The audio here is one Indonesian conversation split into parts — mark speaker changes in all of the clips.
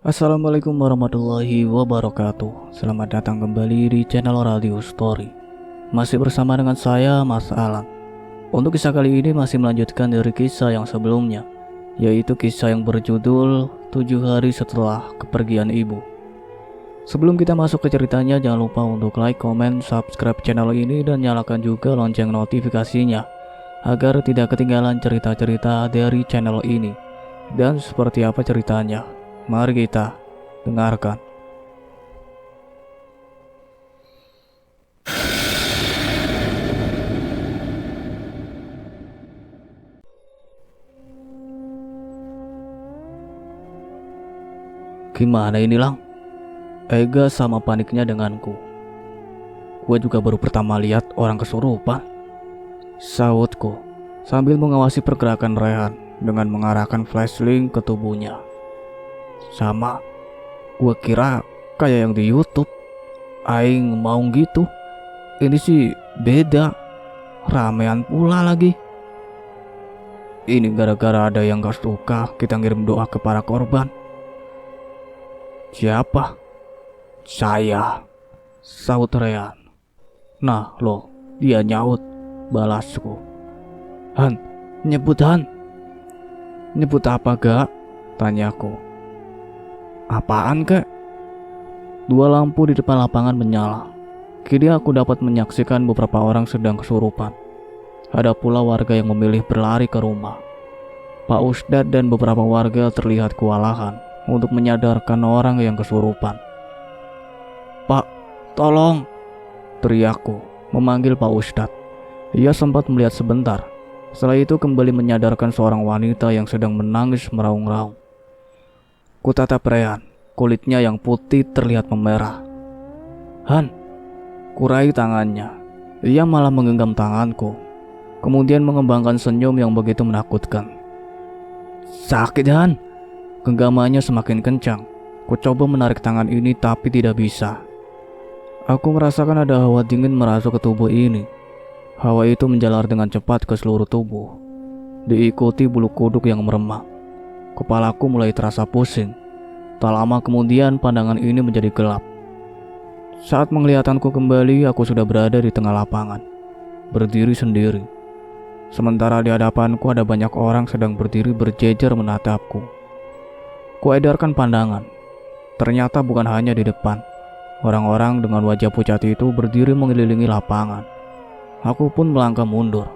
Speaker 1: Assalamualaikum warahmatullahi wabarakatuh. Selamat datang kembali di channel Radio Story. Masih bersama dengan saya, Mas Alan. Untuk kisah kali ini masih melanjutkan dari kisah yang sebelumnya, yaitu kisah yang berjudul 7 hari setelah kepergian ibu. Sebelum kita masuk ke ceritanya, jangan lupa untuk like, comment, subscribe channel ini dan nyalakan juga lonceng notifikasinya agar tidak ketinggalan cerita-cerita dari channel ini. Dan seperti apa ceritanya? Mari kita dengarkan. Gimana ini, Lang? Ega sama paniknya denganku. Gue juga baru pertama lihat orang kesurupan, sahutku sambil mengawasi pergerakan Rehan dengan mengarahkan flashlight ke tubuhnya. Sama, gue kira kayak yang di YouTube. Aing mau gitu. Ini sih beda, ramean pula lagi. Ini gara-gara ada yang gak suka kita ngirim doa ke para korban. Siapa? Saya, sahut Rehan. Nah lo, dia nyaut, balasku. Han, nyebut Han. Nyebut apa gak? Tanyaku. Apaan kek? Dua lampu di depan lapangan menyala. Kini aku dapat menyaksikan beberapa orang sedang kesurupan. Ada pula warga yang memilih berlari ke rumah. Pak Ustadz dan beberapa warga terlihat kewalahan untuk menyadarkan orang yang kesurupan. Pak, tolong! Teriakku memanggil Pak Ustadz. Ia sempat melihat sebentar. Setelah itu kembali menyadarkan seorang wanita yang sedang menangis meraung-raung. Kutatap Rehan, kulitnya yang putih terlihat memerah. Han, kurai tangannya. Ia malah menggenggam tanganku, kemudian mengembangkan senyum yang begitu menakutkan. Sakit, Han. Genggamannya semakin kencang. Ku coba menarik tangan ini tapi tidak bisa. Aku merasakan ada hawa dingin merasuk ke tubuh ini. Hawa itu menjalar dengan cepat ke seluruh tubuh, diikuti bulu kuduk yang meremang. Kepalaku mulai terasa pusing. Tak lama kemudian pandangan ini menjadi gelap. Saat penglihatanku kembali, aku sudah berada di tengah lapangan, berdiri sendiri. Sementara di hadapanku ada banyak orang sedang berdiri berjejer menatapku. Kuedarkan pandangan. Ternyata bukan hanya di depan. Orang-orang dengan wajah pucat itu berdiri mengelilingi lapangan. Aku pun melangkah mundur.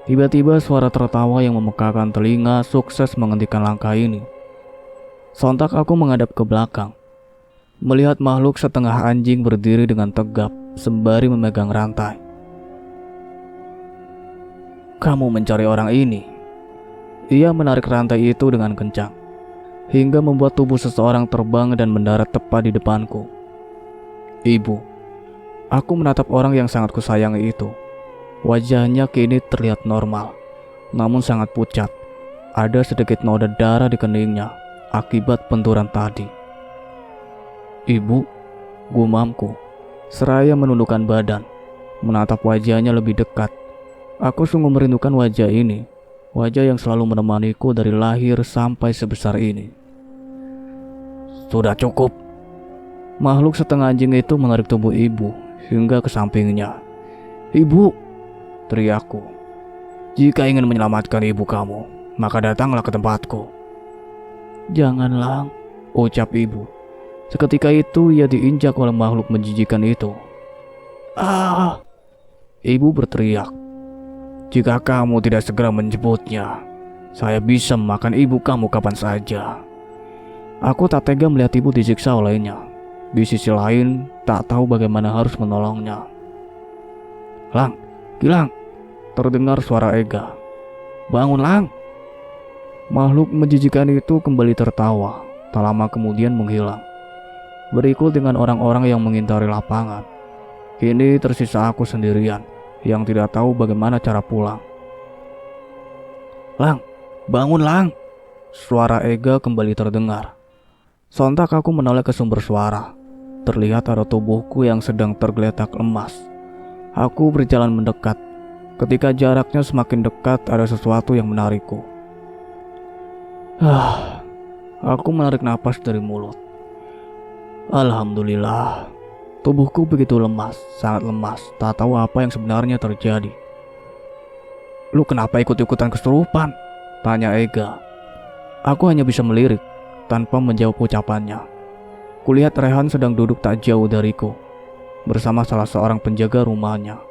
Speaker 1: Tiba-tiba suara tertawa yang memekakan telinga sukses menghentikan langkah ini. Sontak aku menghadap ke belakang, melihat makhluk setengah anjing berdiri dengan tegap sembari memegang rantai. Kamu mencari orang ini? Ia menarik rantai itu dengan kencang, hingga membuat tubuh seseorang terbang dan mendarat tepat di depanku. Ibu. Aku menatap orang yang sangat kusayangi itu. Wajahnya kini terlihat normal, namun sangat pucat. Ada sedikit noda darah di keningnya akibat benturan tadi. Ibu, gumamku, seraya menundukkan badan, menatap wajahnya lebih dekat. Aku sungguh merindukan wajah ini, wajah yang selalu menemaniku dari lahir sampai sebesar ini. Sudah cukup. Makhluk setengah anjing itu menarik tubuh ibu hingga ke sampingnya. Ibu! Teriakku. Jika ingin menyelamatkan ibu kamu, maka datanglah ke tempatku. Janganlah, ucap ibu. Seketika itu ia diinjak oleh makhluk menjijikan itu. Ah! Ibu berteriak. Jika kamu tidak segera menjemputnya, saya bisa memakan ibu kamu kapan saja. Aku tak tega melihat ibu disiksa olehnya. Di sisi lain, tak tahu bagaimana harus menolongnya. Lang, Gilang! Terdengar suara Ega. Bangun, Lang! Makhluk menjijikan itu kembali tertawa, tak lama kemudian menghilang. Berikut dengan orang-orang yang mengintari lapangan. Kini tersisa aku sendirian, yang tidak tahu bagaimana cara pulang. Lang, bangun, Lang! Suara Ega kembali terdengar. Sontak aku menoleh ke sumber suara. Terlihat ada tubuhku yang sedang tergeletak lemas. Aku berjalan mendekat. Ketika jaraknya semakin dekat, ada sesuatu yang menarikku. Aku menarik napas dari mulut. Alhamdulillah. Tubuhku begitu lemas, sangat lemas, tak tahu apa yang sebenarnya terjadi. Lu kenapa ikut-ikutan kesurupan? Tanya Ega. Aku hanya bisa melirik, tanpa menjawab ucapannya. Kulihat Rehan sedang duduk tak jauh dariku, bersama salah seorang penjaga rumahnya.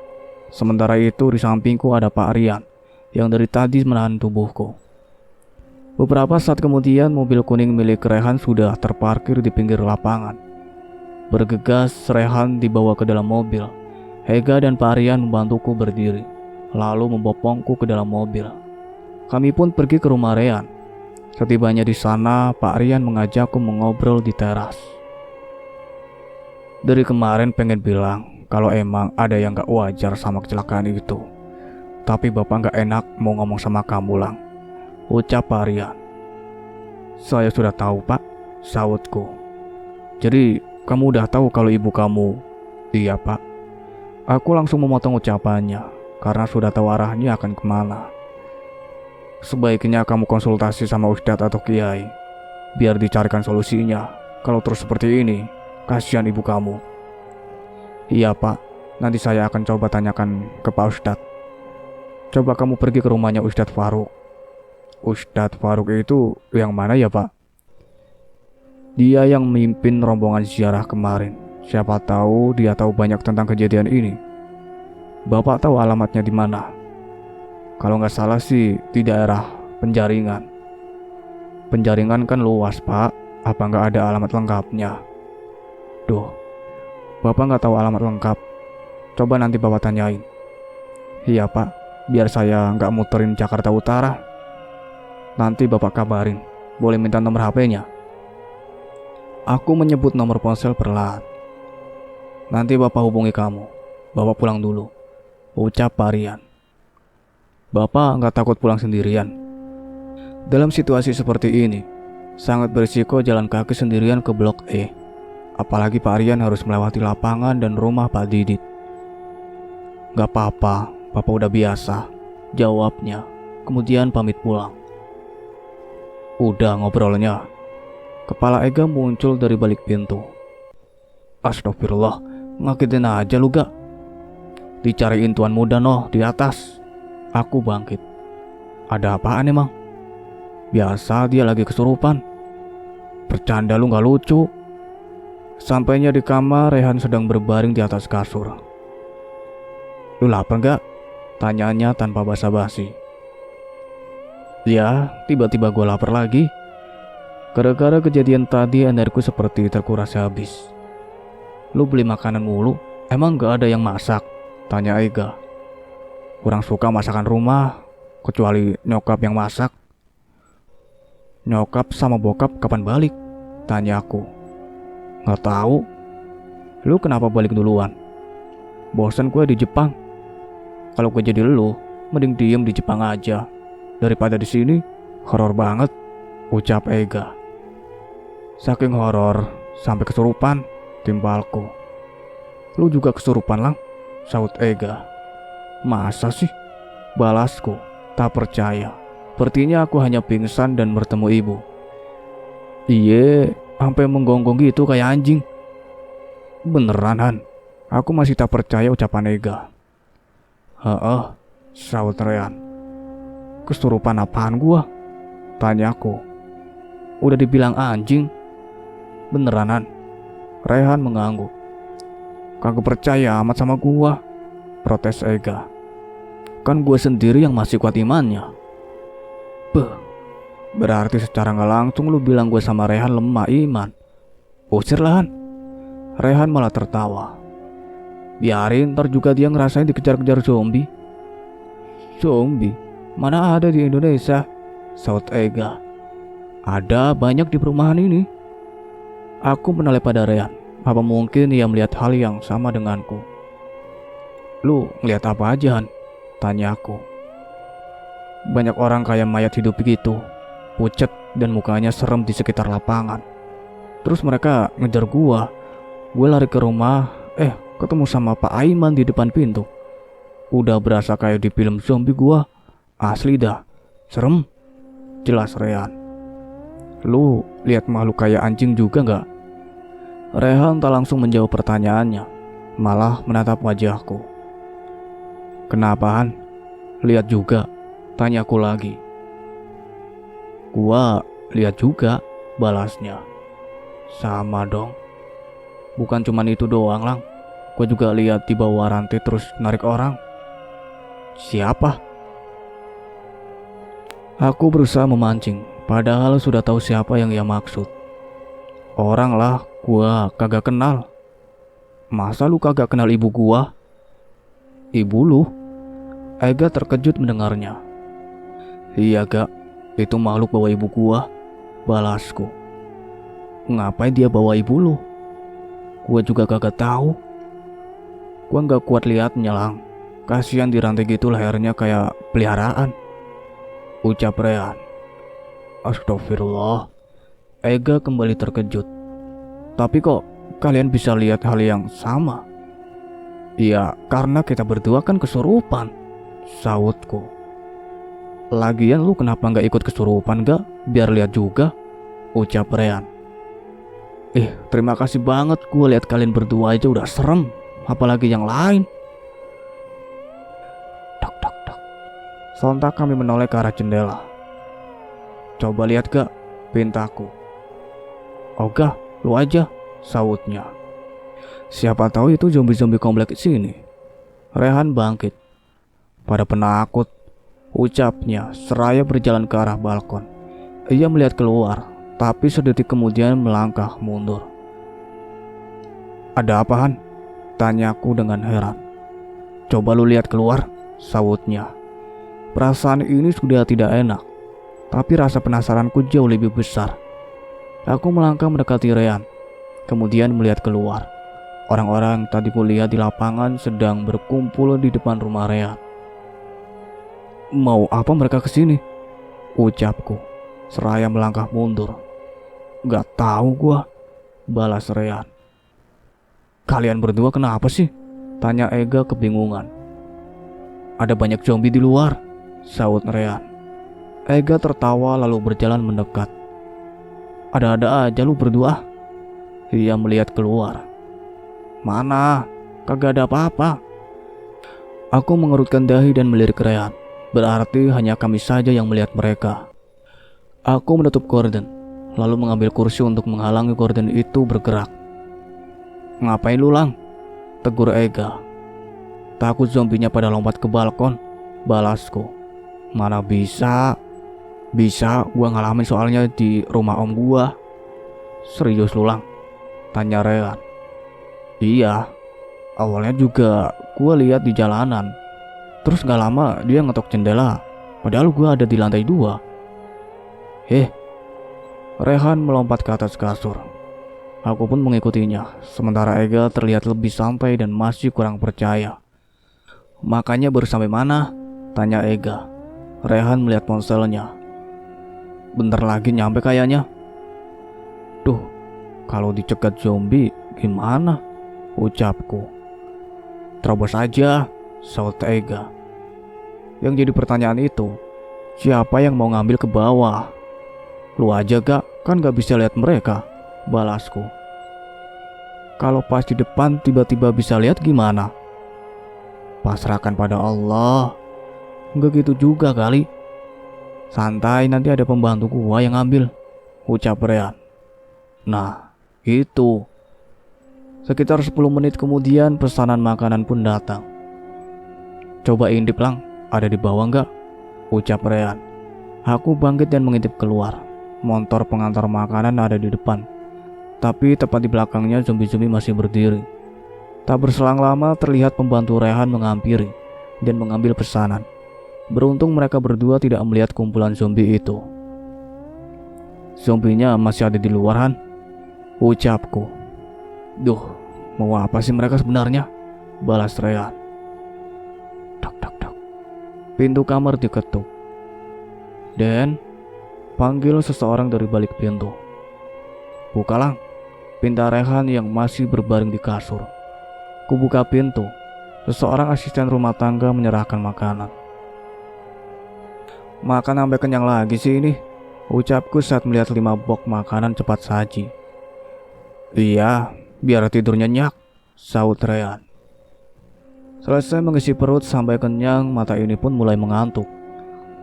Speaker 1: Sementara itu di sampingku ada Pak Rian, yang dari tadi menahan tubuhku. Beberapa saat kemudian mobil kuning milik Rehan sudah terparkir di pinggir lapangan. Bergegas Rehan dibawa ke dalam mobil. Ega dan Pak Rian membantuku berdiri, lalu membopongku ke dalam mobil. Kami pun pergi ke rumah Rehan. Setibanya di sana, Pak Rian mengajakku mengobrol di teras. Dari kemarin pengen bilang kalau emang ada yang gak wajar sama kecelakaan itu, tapi bapak gak enak mau ngomong sama kamu, Lang, ucap Pak Rian. Saya sudah tahu, Pak, sahutku. Jadi kamu udah tahu kalau ibu kamu? Iya, Pak. Aku langsung memotong ucapannya karena sudah tahu arahnya akan kemana. Sebaiknya kamu konsultasi sama ustadz atau kiai, biar dicarikan solusinya. Kalau terus seperti ini, kasihan ibu kamu. Iya, Pak, nanti saya akan coba tanyakan ke Pak Ustadz. Coba kamu pergi ke rumahnya Ustadz Faruk. Ustadz Faruk itu yang mana ya, Pak? Dia yang memimpin rombongan ziarah kemarin. Siapa tahu dia tahu banyak tentang kejadian ini. Bapak tahu alamatnya di mana? Kalau nggak salah sih di daerah Penjaringan. Penjaringan kan luas, Pak. Apa nggak ada alamat lengkapnya? Duh, Bapak nggak tahu alamat lengkap. Coba nanti Bapak tanyain. Iya, Pak, biar saya nggak muterin Jakarta Utara. Nanti Bapak kabarin. Boleh minta nomor HP-nya? Aku menyebut nomor ponsel perlahan. Nanti Bapak hubungi kamu. Bapak pulang dulu, ucap Pak Rian. Bapak nggak takut pulang sendirian? Dalam situasi seperti ini, sangat berisiko jalan kaki sendirian ke Blok E. Apalagi Pak Rian harus melewati lapangan dan rumah Pak Didit. Gak apa-apa, Bapak udah biasa, jawabnya. Kemudian pamit pulang. Udah ngobrolnya. Kepala Ega muncul dari balik pintu. Astagfirullah, ngagetin aja lu gak? Dicariin tuan muda noh di atas. Aku bangkit. Ada apaan emang? Biasa dia lagi kesurupan. Bercanda lu gak lucu. Sampainya di kamar, Rehan sedang berbaring di atas kasur. Lu lapar gak? Tanyanya tanpa basa-basi. Ya, tiba-tiba gue lapar lagi. Gara-gara kejadian tadi energiku seperti terkuras habis. Lu beli makanan mulu, emang gak ada yang masak? Tanya Ega. Kurang suka masakan rumah, kecuali nyokap yang masak. Nyokap sama bokap kapan balik? Tanya aku. Gak tahu. Lu kenapa balik duluan? Bosan gue di Jepang. Kalau gue jadi lu, mending diem di Jepang aja daripada di sini. Horor banget, ucap Ega. Saking horor sampai kesurupan, timpalku. Lu juga kesurupan, Lang, saut Ega. Masa sih? Balasku, tak percaya. Sepertinya aku hanya pingsan dan bertemu ibu. Iye, sampai menggonggong gitu kayak anjing. Beneran, Han? Aku masih tak percaya ucapan Ega. Heeh, saut Rehan. Kesurupan apaan gua? Tanyaku. Udah dibilang anjing. Beneran, Han? Rehan mengangguk. Kagak percaya amat sama gua, protes Ega. Kan gua sendiri yang masih kuat imannya. Beuh, berarti secara gak langsung lu bilang gue sama Rehan lemah iman. Usir lah, Han. Rehan malah tertawa. Biarin, ntar juga dia ngerasain dikejar-kejar zombie. Zombie? Mana ada di Indonesia? Saut Ega. Ada banyak di perumahan ini. Aku menoleh pada Rehan. Apa mungkin ia melihat hal yang sama denganku? Lu ngeliat apa aja, Han? Tanya aku. Banyak orang kayak mayat hidup begitu, pucet dan mukanya serem di sekitar lapangan. Terus mereka ngejar gua. Gue lari ke rumah, ketemu sama Pak Aiman di depan pintu. Udah berasa kayak di film zombie gua. Asli dah, serem. Jelas Rehan. Lu lihat makhluk kayak anjing juga nggak? Rehan tak langsung menjawab pertanyaannya, malah menatap wajahku. Kenapa, Han? Lihat juga, tanyaku lagi. Gua lihat juga, balasnya. Sama dong. Bukan cuman itu doang, Lang. Gua juga lihat di bawah rantai terus narik orang. Siapa? Aku berusaha memancing, padahal sudah tahu siapa yang ia maksud. Orang lah, gua kagak kenal. Masa lu kagak kenal ibu gua? Ibu lu? Ega terkejut mendengarnya. Iya gak, itu makhluk bawa ibu gua, balasku. Ngapain dia bawa ibu lu? Gua juga kagak tahu. Gua gak kuat liatnya, Lang. Kasihan dirantai gitu lehernya kayak peliharaan. Ucap Rehan. Astagfirullah. Ega kembali terkejut. Tapi kok kalian bisa lihat hal yang sama? Iya, karena kita berdua kan kesurupan, sautku. Lagian lu kenapa gak ikut kesurupan gak? Biar lihat juga, ucap Rehan. Terima kasih banget, gue lihat kalian berdua aja udah serem, apalagi yang lain. Tok tok tok. Sontak kami menoleh ke arah jendela. Coba lihat gak, pintaku. Ogah, lu aja, sautnya. Siapa tahu itu zombie-zombie komplek sini. Rehan bangkit. Pada penakut, ucapnya seraya berjalan ke arah balkon. Ia melihat keluar, tapi sedetik kemudian melangkah mundur. Ada apaan? Tanyaku dengan heran. Coba lu lihat keluar, sautnya. Perasaan ini sudah tidak enak, tapi rasa penasaranku jauh lebih besar. Aku melangkah mendekati Rehan, kemudian melihat keluar. Orang-orang tadi kulihat di lapangan sedang berkumpul di depan rumah Rehan. Mau apa mereka kesini? Ucapku, seraya melangkah mundur. Gak tahu gua, balas Rehan. Kalian berdua kenapa sih? Tanya Ega kebingungan. Ada banyak zombie di luar, saut Rehan. Ega tertawa lalu berjalan mendekat. Ada-ada aja lu berdua. Ia melihat keluar. Mana? Kagak ada apa-apa. Aku mengerutkan dahi dan melirik Rehan. Berarti hanya kami saja yang melihat mereka. Aku menutup gorden, lalu mengambil kursi untuk menghalangi gorden itu bergerak. Ngapain lu, Lang? Tegur Ega. Takut zombinya pada lompat ke balkon, balasku. Mana bisa? Bisa, gua ngalamin soalnya di rumah om gua. Serius lu, Lang? Tanya Rehan. Iya, awalnya juga gua lihat di jalanan. Terus gak lama dia ngetok jendela, padahal gua ada di lantai 2. Rehan melompat ke atas kasur. Aku pun mengikutinya, sementara Ega terlihat lebih santai dan masih kurang percaya. Makanya baru sampai mana? Tanya Ega. Rehan melihat ponselnya. Bentar lagi nyampe kayaknya. Duh, kalau dicegat zombie gimana? Ucapku. Terobos aja, saut Ega. Yang jadi pertanyaan itu, siapa yang mau ngambil ke bawah? Lu aja gak? Kan gak bisa lihat mereka, balasku. Kalau pas di depan tiba-tiba bisa lihat gimana? Pasrahkan pada Allah. Enggak gitu juga kali. Santai, nanti ada pembantu gua yang ngambil, ucap Rehan. Nah, itu. Sekitar 10 menit kemudian pesanan makanan pun datang. Coba intip, Lang, ada di bawah enggak? Ucap Rehan. Aku bangkit dan mengintip keluar. Motor pengantar makanan ada di depan, tapi tepat di belakangnya zombie-zombie masih berdiri. Tak berselang lama terlihat pembantu Rehan menghampiri dan mengambil pesanan. Beruntung mereka berdua tidak melihat kumpulan zombie itu. Zombinya masih ada di luar, Han, ucapku. Duh, mau apa sih mereka sebenarnya? Balas Rehan. Tok tok tok. Pintu kamar diketuk. Dan panggil seseorang dari balik pintu. Bukalah, pinta Rehan yang masih berbaring di kasur. Kubuka pintu. Seseorang asisten rumah tangga menyerahkan makanan. Makan sampai kenyang lagi sih ini, ucapku saat melihat 5 box makanan cepat saji. Iya, biar tidur nyenyak, sahut Rehan. Selesai mengisi perut sampai kenyang, mata ini pun mulai mengantuk.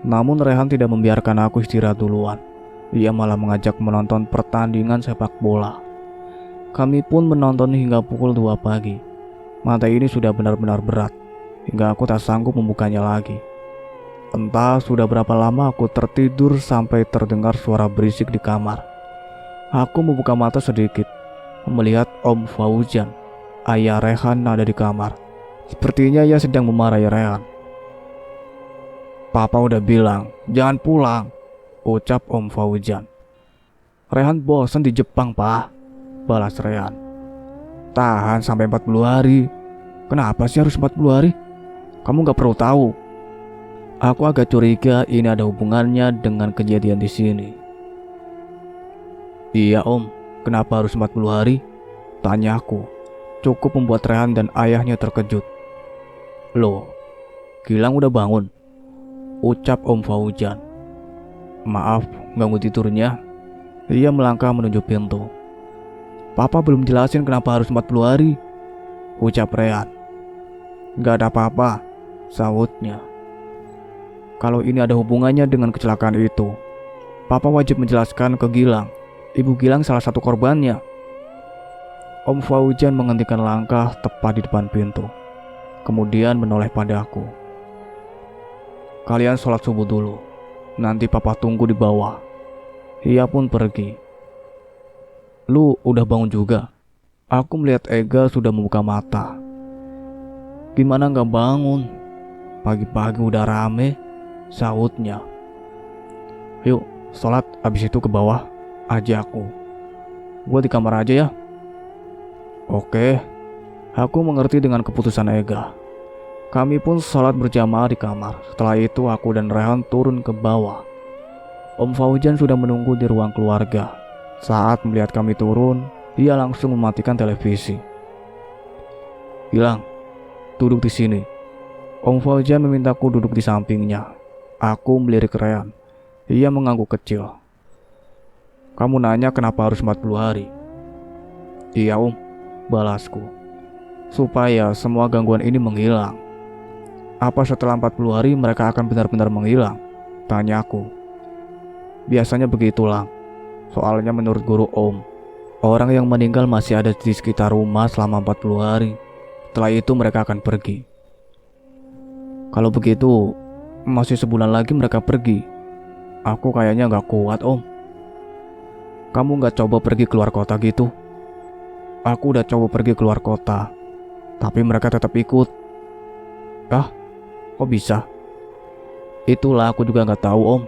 Speaker 1: Namun Rehan tidak membiarkan aku istirahat duluan. Ia malah mengajak menonton pertandingan sepak bola. Kami pun menonton hingga pukul 2 pagi. Mata ini sudah benar-benar berat, hingga aku tak sanggup membukanya lagi. Entah sudah berapa lama aku tertidur sampai terdengar suara berisik di kamar. Aku membuka mata sedikit, melihat Om Fauzan, ayah Rehan, ada di kamar. Sepertinya ia sedang memarahi Rehan. Papa udah bilang, jangan pulang, ucap Om Fauzan. Rehan bosan di Jepang, Pak, balas Rehan. Tahan sampai 40 hari. Kenapa sih harus 40 hari? Kamu gak perlu tahu. Aku agak curiga ini ada hubungannya dengan kejadian di sini. Iya Om, kenapa harus 40 hari? Tanya aku. Cukup membuat Rehan dan ayahnya terkejut. Loh, Gilang udah bangun, ucap Om Fauzan. Maaf, ganggu tidurnya. Ia melangkah menuju pintu. Papa belum jelasin kenapa harus 40 hari, ucap Rehan. Gak ada apa-apa, sahutnya. Kalau ini ada hubungannya dengan kecelakaan itu, Papa wajib menjelaskan ke Gilang. Ibu Gilang salah satu korbannya. Om Fauzan menghentikan langkah tepat di depan pintu, kemudian menoleh padaku. Kalian sholat subuh dulu, nanti Papa tunggu di bawah. Ia pun pergi. Lu udah bangun juga? Aku melihat Ega sudah membuka mata. Gimana gak bangun? Pagi-pagi udah rame, sahutnya. Yuk, sholat abis itu ke bawah, ajakku. Gua di kamar aja ya. Oke, aku mengerti dengan keputusan Ega. Kami pun sholat berjamaah di kamar. Setelah itu aku dan Rehan turun ke bawah. Om Fauzan sudah menunggu di ruang keluarga. Saat melihat kami turun, dia langsung mematikan televisi. Gilang, duduk di sini. Om Fauzan memintaku duduk di sampingnya. Aku melirik Rehan. Ia mengangguk kecil. Kamu nanya kenapa harus 40 hari? Iya Om, balasku. Supaya semua gangguan ini menghilang. Apa setelah 40 hari mereka akan benar-benar menghilang? Tanyaku. Biasanya begitulah. Soalnya menurut guru Om, orang yang meninggal masih ada di sekitar rumah selama 40 hari. Setelah itu mereka akan pergi. Kalau begitu, masih sebulan lagi mereka pergi. Aku kayaknya gak kuat Om. Kamu gak coba pergi keluar kota gitu? Aku udah coba pergi keluar kota, tapi mereka tetap ikut. Ah, kok bisa? Itulah aku juga gak tahu Om.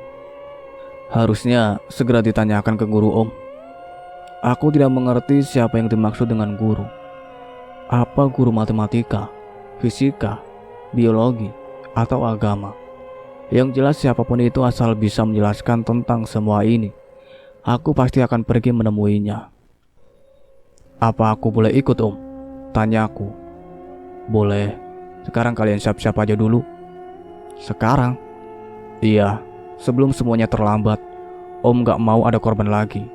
Speaker 1: Harusnya segera ditanyakan ke guru Om. Aku tidak mengerti siapa yang dimaksud dengan guru. Apa guru matematika, fisika, biologi, atau agama? Yang jelas siapapun itu asal bisa menjelaskan tentang semua ini, aku pasti akan pergi menemuinya. Apa aku boleh ikut Om? Tanyaku. Boleh. Sekarang kalian siap-siap aja dulu. Sekarang? Iya, sebelum semuanya terlambat. Om gak mau ada korban lagi.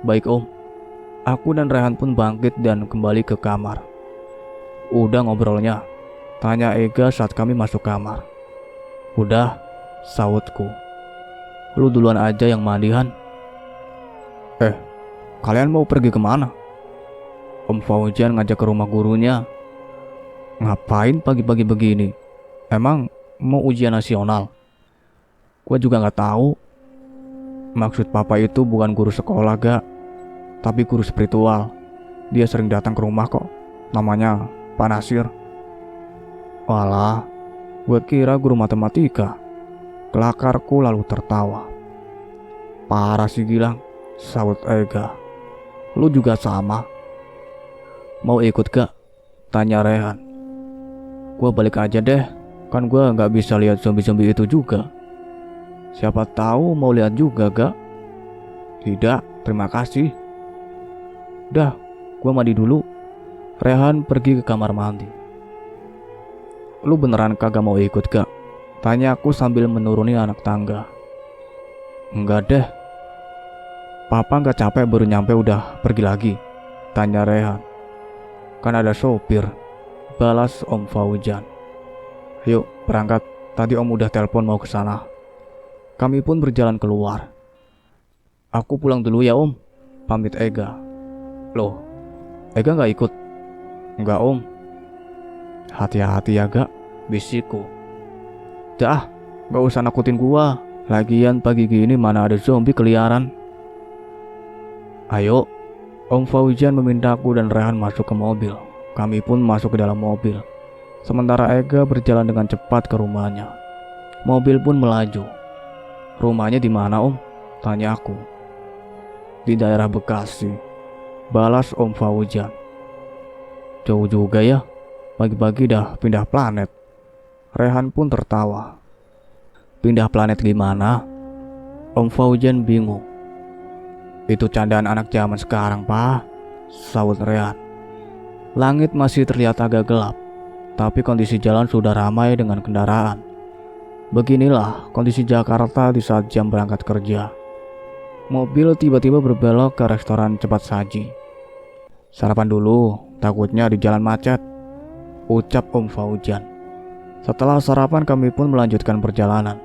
Speaker 1: Baik Om. Aku dan Rehan pun bangkit dan kembali ke kamar. Udah ngobrolnya? Tanya Ega saat kami masuk kamar. Udah, sahutku. Lu duluan aja yang mandihan. Kalian mau pergi kemana? Om Fauzan ngajak ke rumah gurunya. Ngapain pagi-pagi begini? Emang mau ujian nasional? Gua juga gak tahu. Maksud Papa itu bukan guru sekolah gak, tapi guru spiritual. Dia sering datang ke rumah kok. Namanya Pak Nasir. Walah, gue kira guru matematika. Kelakarku lalu tertawa. Parah sih Gilang, sahut Ega. Lu juga sama. Mau ikut gak? Tanya Rehan. Gue balik aja deh, kan gue gak bisa lihat zombie-zombie itu juga. Siapa tahu mau lihat juga gak? Tidak, terima kasih. Dah, gue mandi dulu. Rehan pergi ke kamar mandi. Lu beneran kagak mau ikut gak? Tanya aku sambil menuruni anak tangga. Enggak deh. Papa nggak capek baru nyampe udah pergi lagi? Tanya Rehan. Kan ada sopir, balas Om Fauzan. Yuk berangkat, tadi Om udah telepon mau ke sana. Kami pun berjalan keluar. Aku pulang dulu ya Om, pamit Ega. Loh, Ega nggak ikut? Enggak Om. Hati-hati ya Gak, bisikku. Dah, nggak usah nakutin gua. Lagian pagi gini mana ada zombie keliaran. Ayo, Om Fauzan memintaku dan Rehan masuk ke mobil. Kami pun masuk ke dalam mobil. Sementara Ega berjalan dengan cepat ke rumahnya. Mobil pun melaju. Rumahnya di mana Om? Tanya aku. Di daerah Bekasi, balas Om Fauzan. Jauh juga ya, pagi-pagi dah pindah planet. Rehan pun tertawa. Pindah planet gimana? Om Fauzan bingung. Itu candaan anak zaman sekarang, Pak, sahut Rehan. Langit masih terlihat agak gelap, tapi kondisi jalan sudah ramai dengan kendaraan. Beginilah kondisi Jakarta di saat jam berangkat kerja. Mobil tiba-tiba berbelok ke restoran cepat saji. Sarapan dulu, takutnya di jalan macet, ucap Om Fauzan. Setelah sarapan kami pun melanjutkan perjalanan.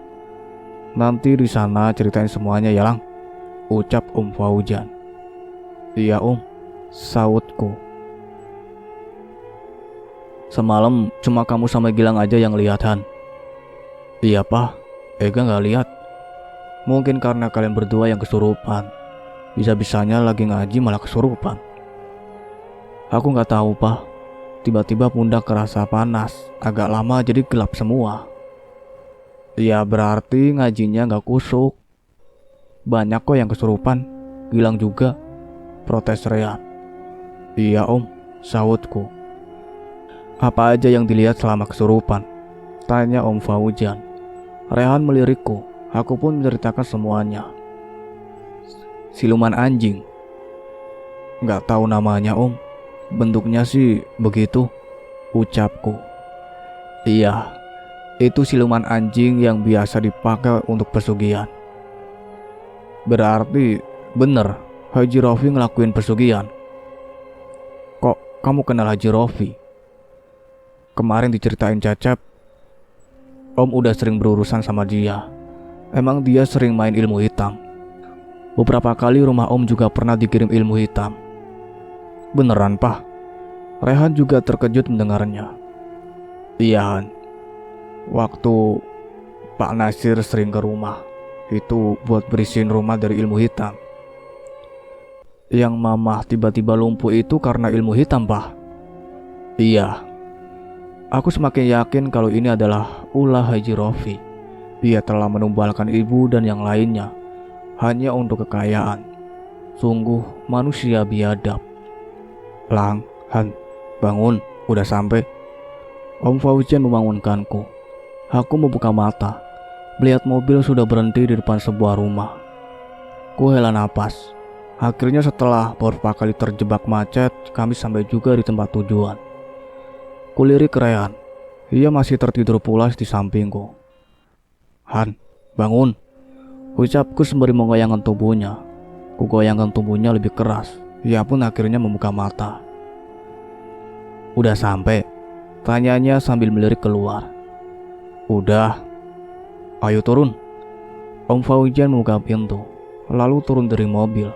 Speaker 1: Nanti di sana ceritain semuanya ya Lang, ucap Om Fauzan. Iya Om, sahutku. Semalam cuma kamu sama Gilang aja yang lihat Han. Iya Pak, Ega gak lihat. Mungkin karena kalian berdua yang kesurupan. Bisa-bisanya lagi ngaji malah kesurupan. Aku gak tahu Pak. Tiba-tiba pundak kerasa panas. Agak lama jadi gelap semua. Ya berarti ngajinya gak kusuk. Banyak kok yang kesurupan. Gilang juga, protes Rehan. Iya Om, sahutku. Apa aja yang dilihat selama kesurupan? Tanya Om Fauzan. Rehan melirikku. Aku pun menceritakan semuanya. Siluman anjing. Gak tahu namanya Om. Bentuknya sih begitu, ucapku. Iya, itu siluman anjing yang biasa dipakai untuk pesugihan. Berarti bener Haji Rofi ngelakuin pesugihan. Kok kamu kenal Haji Rofi? Kemarin diceritain Cecep, Om udah sering berurusan sama dia. Emang dia sering main ilmu hitam. Beberapa kali rumah Om juga pernah dikirim ilmu hitam. Beneran Pak? Rehan juga terkejut mendengarnya. Iya Han. Waktu Pak Nasir sering ke rumah, itu buat bersihin rumah dari ilmu hitam. Yang Mamah tiba-tiba lumpuh itu karena ilmu hitam Pak? Iya. Aku semakin yakin kalau ini adalah ulah Haji Rofi. Dia telah menumbalkan ibu dan yang lainnya hanya untuk kekayaan. Sungguh manusia biadab. Lang, Han, bangun, udah sampai. Om Fauzan membangunkanku. Aku membuka mata, melihat mobil sudah berhenti di depan sebuah rumah. Ku hela napas. Akhirnya setelah beberapa kali terjebak macet, kami sampai juga di tempat tujuan. Kulirik Rehan. Ia masih tertidur pulas di sampingku. Han, bangun, ucapku sembari menggoyangkan tubuhnya. Ku goyangkan tubuhnya lebih keras. Ia pun akhirnya membuka mata. Udah sampai? Tanyanya sambil melirik keluar. Udah. Ayo turun. Om Fauzan membuka pintu, lalu turun dari mobil.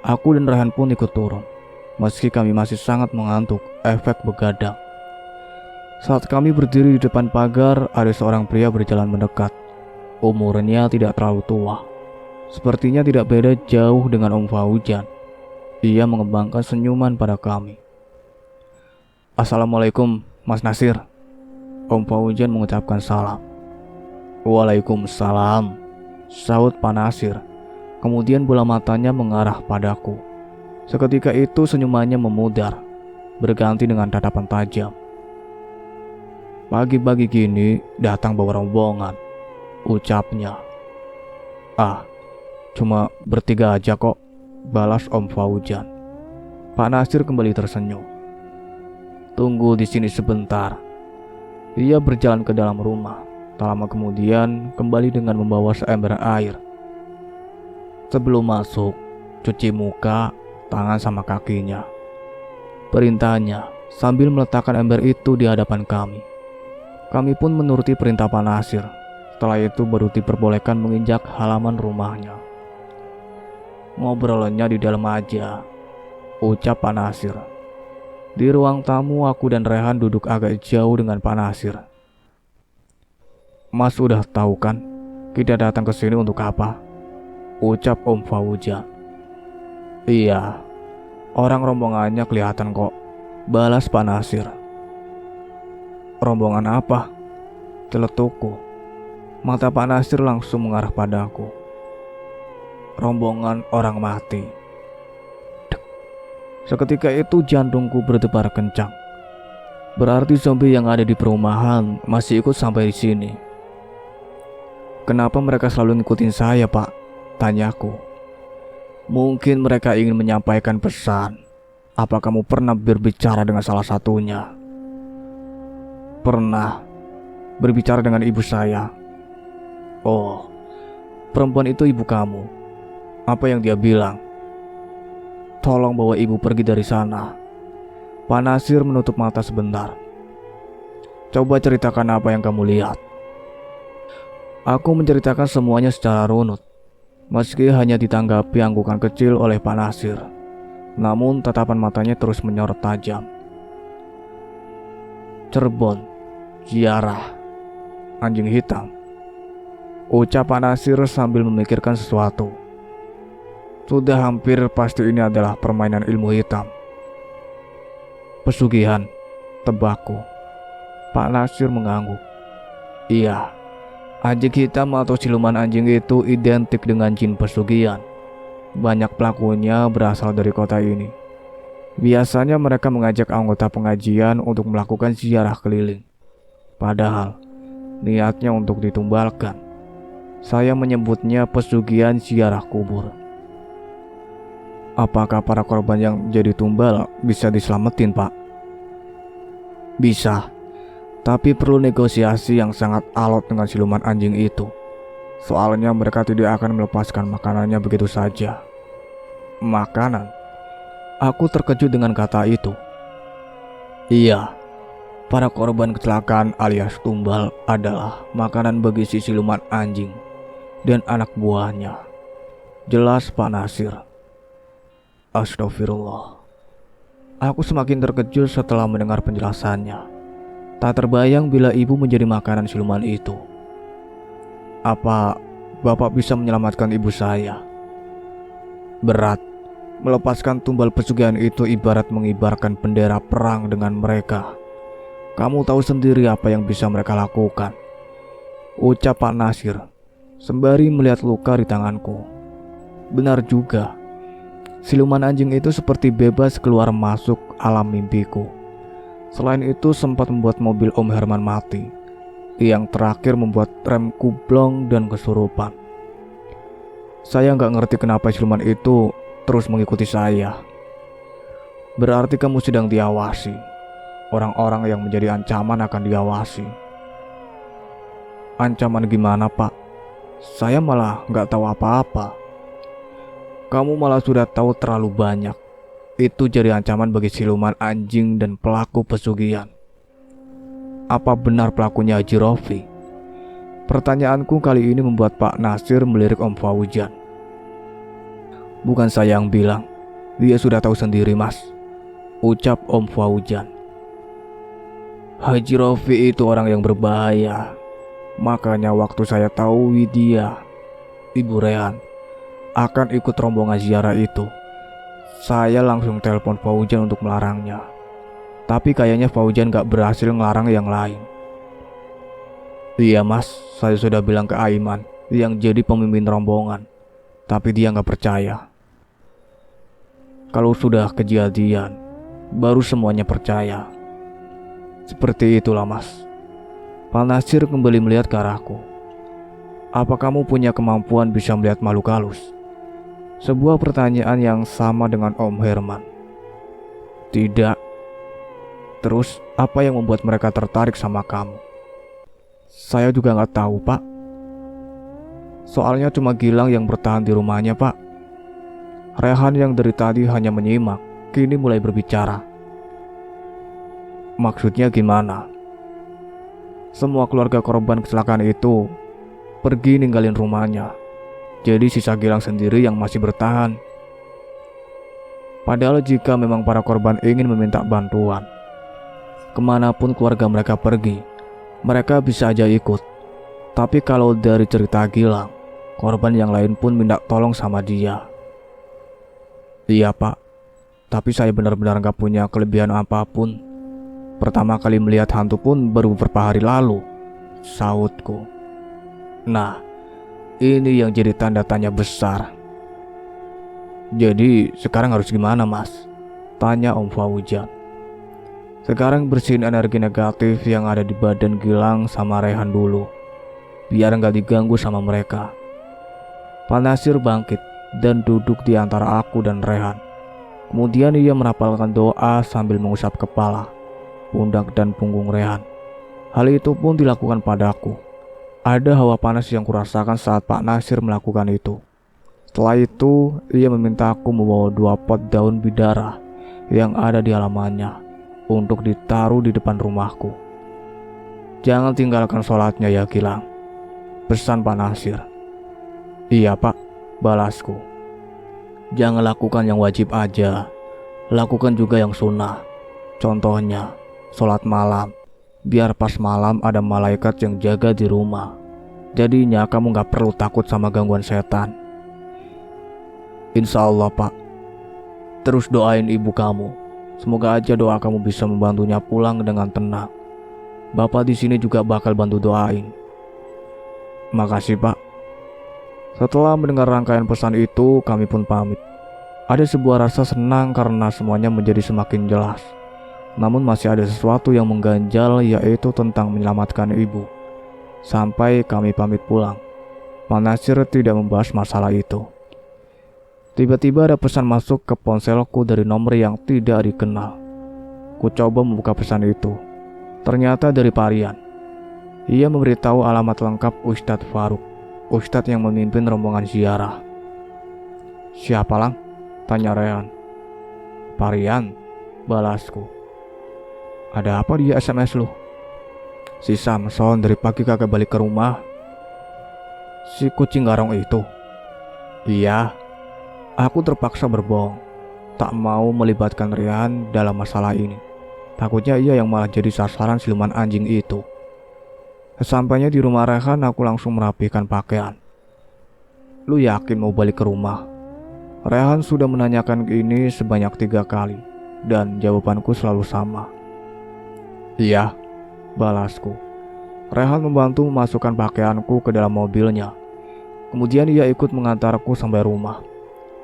Speaker 1: Aku dan Rehan pun ikut turun. Meski kami masih sangat mengantuk, efek begadang. Saat kami berdiri di depan pagar, ada seorang pria berjalan mendekat. Umurnya tidak terlalu tua. Sepertinya tidak beda jauh dengan Om Fauzan. Ia mengembangkan senyuman pada kami. Assalamualaikum, Mas Nasir. Om Fauzan mengucapkan salam. Waalaikumsalam, sahut Pak Nasir. Kemudian bola matanya mengarah padaku. Seketika itu senyumannya memudar, berganti dengan tatapan tajam. Pagi-pagi gini datang bawa rombongan, ucapnya. Ah, cuma bertiga aja kok, balas Om Fauzan. Pak Nasir kembali tersenyum. Tunggu di sini sebentar. Ia berjalan ke dalam rumah. Tak lama kemudian kembali dengan membawa seember air. Sebelum masuk, cuci muka, tangan sama kakinya. Perintahnya sambil meletakkan ember itu di hadapan kami. Kami pun menuruti perintah Pak Nasir. Setelah itu baru diperbolehkan menginjak halaman rumahnya. Ngobrolnya di dalam aja, ucap Pak Nasir. Di ruang tamu aku dan Rehan duduk agak jauh dengan Pak Nasir. Mas udah tahu kan kita datang ke sini untuk apa? Ucap Om Faujan. Iya, orang rombongannya kelihatan kok, balas Pak Nasir. Rombongan apa? Celetukku. Mata Pak Nasir langsung mengarah padaku. Rombongan orang mati. Dek. Seketika itu jantungku berdebar kencang. Berarti zombie yang ada di perumahan masih ikut sampai di sini. Kenapa mereka selalu ngikutin saya, Pak? Tanyaku. Mungkin mereka ingin menyampaikan pesan. Apa kamu pernah berbicara dengan salah satunya? Pernah berbicara dengan ibu saya. Oh, perempuan itu ibu kamu. Apa yang dia bilang? Tolong bawa ibu pergi dari sana. Pak Nasir menutup mata sebentar. Coba ceritakan apa yang kamu lihat. Aku menceritakan semuanya secara runut, meski hanya ditanggapi anggukan kecil oleh Pak Nasir. Namun tatapan matanya terus menyorot tajam. Cirebon, ziarah, anjing hitam, ucap Pak Nasir sambil memikirkan sesuatu. Sudah hampir pasti ini adalah permainan ilmu hitam. Pesugihan, tebakku. Pak Nasir mengangguk. Iya, anjing hitam atau siluman anjing itu identik dengan jin pesugihan. Banyak pelakunya berasal dari kota ini. Biasanya mereka mengajak anggota pengajian untuk melakukan ziarah keliling. Padahal niatnya untuk ditumbalkan. Saya menyebutnya pesugihan ziarah kubur. Apakah para korban yang jadi tumbal bisa diselamatin, Pak? Bisa. Tapi perlu negosiasi yang sangat alot dengan siluman anjing itu. Soalnya mereka tidak akan melepaskan makanannya begitu saja. Makanan? Aku terkejut dengan kata itu. Iya, para korban kecelakaan alias tumbal adalah makanan bagi si siluman anjing dan anak buahnya. Jelas Pak Nasir. Astagfirullah. Aku semakin terkejut setelah mendengar penjelasannya. Tak terbayang bila ibu menjadi makanan siluman itu. Apa Bapak bisa menyelamatkan ibu saya? Berat. Melepaskan tumbal pesugihan itu ibarat mengibarkan bendera perang dengan mereka. Kamu tahu sendiri apa yang bisa mereka lakukan. Ucap Pak Nasir sembari melihat luka di tanganku. Benar juga. Siluman anjing itu seperti bebas keluar masuk alam mimpiku. Selain itu sempat membuat mobil Om Herman mati. Yang terakhir membuat remku blong dan kesurupan. Saya nggak ngerti kenapa siluman itu terus mengikuti saya. Berarti kamu sedang diawasi. Orang-orang yang menjadi ancaman akan diawasi. Ancaman gimana, Pak? Saya malah nggak tahu apa-apa. Kamu malah sudah tahu terlalu banyak. Itu jadi ancaman bagi siluman anjing dan pelaku pesugihan. Apa benar pelakunya Haji Rofi? Pertanyaanku kali ini membuat Pak Nasir melirik Om Faujan. Bukan saya yang bilang, dia sudah tahu sendiri, Mas. Ucap Om Faujan. Haji Rofi itu orang yang berbahaya. Makanya waktu saya tahu Widya, Ibu Rehan, akan ikut rombongan ziarah itu, saya langsung telepon Faujan untuk melarangnya. Tapi kayaknya Faujan gak berhasil ngelarang yang lain. Iya, Mas, saya sudah bilang ke Aiman yang jadi pemimpin rombongan, tapi dia gak percaya. Kalau sudah kejadian, baru semuanya percaya. Seperti itulah, Mas. Pak Nasir kembali melihat ke arahku. Apa kamu punya kemampuan bisa melihat makhluk halus? Sebuah pertanyaan yang sama dengan Om Herman. Tidak. Terus apa yang membuat mereka tertarik sama kamu? Saya juga gak tahu, Pak. Soalnya cuma Gilang yang bertahan di rumahnya, Pak. Rehan yang dari tadi hanya menyimak, kini mulai berbicara. Maksudnya gimana? Semua keluarga korban kecelakaan itu pergi ninggalin rumahnya. Jadi sisa Gilang sendiri yang masih bertahan. Padahal jika memang para korban ingin meminta bantuan, kemanapun keluarga mereka pergi, mereka bisa aja ikut. Tapi kalau dari cerita Gilang, korban yang lain pun minta tolong sama dia. Iya pak, tapi saya benar-benar gak punya kelebihan apapun. Pertama kali melihat hantu pun baru beberapa hari lalu, sahutku. Nah, ini yang jadi tanda tanya besar. Jadi sekarang harus gimana mas? Tanya Om Fauzan. Sekarang bersihin energi negatif yang ada di badan Gilang sama Rehan dulu, biar gak diganggu sama mereka. Pak Nasir bangkit dan duduk di antara aku dan Rehan. Kemudian ia merapalkan doa sambil mengusap kepala, pundak dan punggung Rehan. Hal itu pun dilakukan padaku. Ada hawa panas yang kurasakan saat Pak Nasir melakukan itu. Setelah itu, ia meminta aku membawa 2 pot daun bidara yang ada di halamannya untuk ditaruh di depan rumahku. Jangan tinggalkan sholatnya ya Gilang, pesan Pak Nasir. Iya pak, balasku. Jangan lakukan yang wajib aja, lakukan juga yang sunnah. Contohnya, sholat malam, biar pas malam ada malaikat yang jaga di rumah. Jadinya kamu gak perlu takut sama gangguan setan. Insya Allah pak. Terus doain ibu kamu. Semoga aja doa kamu bisa membantunya pulang dengan tenang. Bapak di sini juga bakal bantu doain. Makasih pak. Setelah mendengar rangkaian pesan itu, kami pun pamit. Ada sebuah rasa senang karena semuanya menjadi semakin jelas. Namun masih ada sesuatu yang mengganjal, yaitu tentang menyelamatkan ibu. Sampai kami pamit pulang, Pak Nasir tidak membahas masalah itu. Tiba-tiba ada pesan masuk ke ponselku dari nomor yang tidak dikenal. Ku coba membuka pesan itu. Ternyata dari Parian. Ia memberitahu alamat lengkap Ustadz Faruk, Ustadz yang memimpin rombongan ziarah. Siapa lang? Tanya Rehan. Parian, balasku. Ada apa dia SMS lu? Si Samson dari pagi kagak balik ke rumah. Si kucing garong itu? Iya. Aku terpaksa berbohong. Tak mau melibatkan Rehan dalam masalah ini. Takutnya ia yang malah jadi sasaran siluman anjing itu. Sesampainya di rumah Rehan, aku langsung merapikan pakaian. Lu yakin mau balik ke rumah? Rehan sudah menanyakan ini sebanyak 3 kali, dan jawabanku selalu sama. Iya, balasku. Rehan membantu memasukkan pakaianku ke dalam mobilnya. Kemudian ia ikut mengantarku sampai rumah.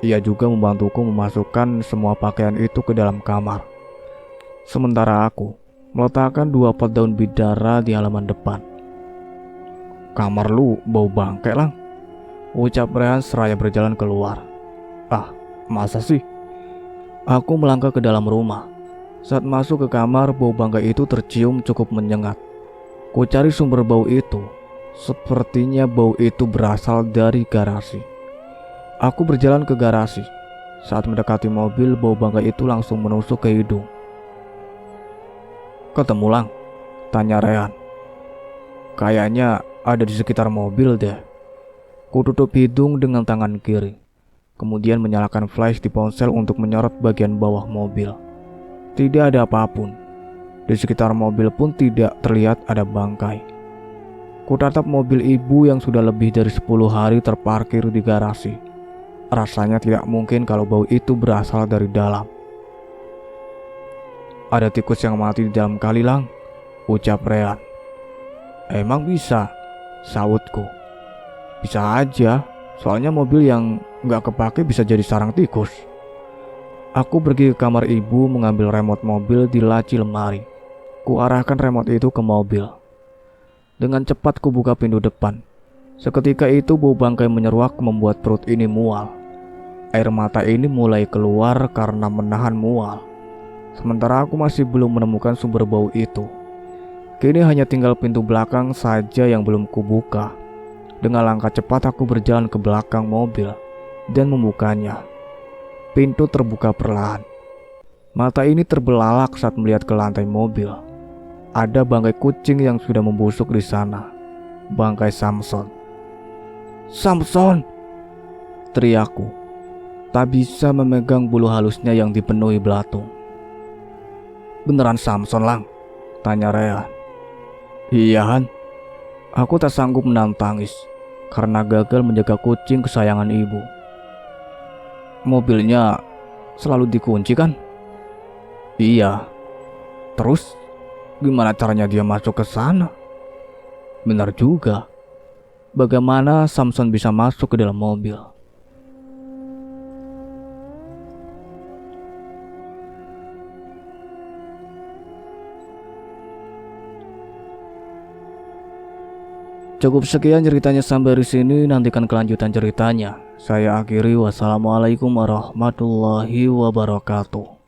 Speaker 1: Ia juga membantuku memasukkan semua pakaian itu ke dalam kamar. Sementara aku meletakkan 2 pot daun bidara di halaman depan. Kamar lu bau bangke lang, ucap Rehan seraya berjalan keluar. Ah, masa sih? Aku melangkah ke dalam rumah. Saat masuk ke kamar, bau bangkai itu tercium cukup menyengat. Ku cari sumber bau itu. Sepertinya bau itu berasal dari garasi. Aku berjalan ke garasi. Saat mendekati mobil, bau bangkai itu langsung menusuk ke hidung. Ketemu lang? Tanya Rehan. Kayaknya ada di sekitar mobil deh. Ku tutup hidung dengan tangan kiri. Kemudian menyalakan flash di ponsel untuk menyorot bagian bawah mobil. Tidak ada apapun. Di sekitar mobil pun tidak terlihat ada bangkai. Ku tatap mobil ibu yang sudah lebih dari 10 hari terparkir di garasi. Rasanya tidak mungkin kalau bau itu berasal dari dalam. Ada tikus yang mati di dalam kali lang, ucap Rehan. Emang bisa, sahutku. Bisa aja, soalnya mobil yang gak kepake bisa jadi sarang tikus. Aku pergi ke kamar ibu mengambil remote mobil di laci lemari. Ku arahkan remote itu ke mobil. Dengan cepat ku buka pintu depan. Seketika itu bau bangkai menyeruak membuat perut ini mual. Air mata ini mulai keluar karena menahan mual. Sementara aku masih belum menemukan sumber bau itu. Kini hanya tinggal pintu belakang saja yang belum kubuka. Dengan langkah cepat aku berjalan ke belakang mobil dan membukanya. Pintu terbuka perlahan. Mata ini terbelalak saat melihat ke lantai mobil. Ada bangkai kucing yang sudah membusuk di sana. Bangkai Samson. "Samson!" teriakku. Tak bisa memegang bulu halusnya yang dipenuhi belatung. "Beneran Samson, Lang?" tanya Rehan. "Iya, Han." Aku tak sanggup menahan tangis karena gagal menjaga kucing kesayangan ibu. "Mobilnya selalu dikunci kan?" "Iya." "Terus gimana caranya dia masuk ke sana?" "Benar juga. Bagaimana Samson bisa masuk ke dalam mobil?" Cukup sekian ceritanya sampai di sini. Nantikan kelanjutan ceritanya. Saya akhiri. Wassalamualaikum warahmatullahi wabarakatuh.